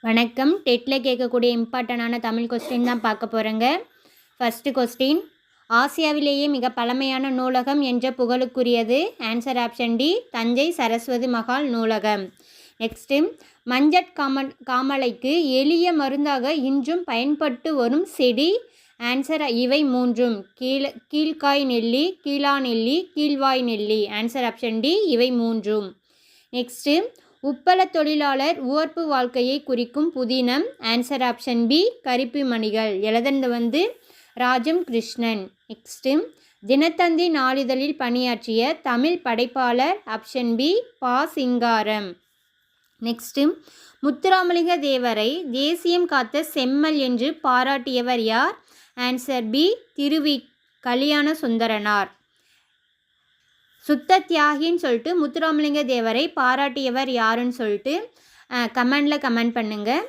வணக்கம். டெட்டில் கேட்கக்கூடிய இம்பார்ட்டண்டான தமிழ் கொஸ்டின் தான் பார்க்க போகிறேங்க. ஃபஸ்ட்டு கொஸ்டின், ஆசியாவிலேயே மிக பழமையான நூலகம் என்ற புகழுக்குரியது? Answer option D, Thanjai Saraswathi Mahal நூலகம். நெக்ஸ்ட்டு, மஞ்சட் காமலைக்கு எளிய மருந்தாக இன்றும் பயன்பட்டு வரும் செடி? ஆன்சர் இவை மூன்றும். கீழ்காய் நெல்லி, கீழா நெல்லி, கீழ்வாய் நெல்லி. ஆன்சர் ஆப்ஷன் டி, இவை மூன்றும். நெக்ஸ்ட்டு, உப்பள தொழிலாளர் உவர்ப்பு வாழ்க்கையை குறிக்கும் புதினம்? ஆன்சர் ஆப்ஷன் பி, கரிப்பு மணிகள். எழுதுனது ராஜம் கிருஷ்ணன். நெக்ஸ்ட்டு, தினத்தந்தி நாளிதழில் பணியாற்றிய தமிழ் படைப்பாளர்? ஆப்ஷன் பி, பா. சிங்காரம். நெக்ஸ்ட்டு, முத்துராமலிங்க தேவரை தேசியம் காத்த செம்மல் என்று பாராட்டியவர் யார்? ஆன்சர் பி, திருவி கல்யாண சுந்தரனார். சுத்த தியாகின்னு சொல்லிட்டு முத்துராமலிங்க தேவரை பாராட்டியவர் யாருன்னு சொல்லிட்டு கமெண்ட் பண்ணுங்கள்.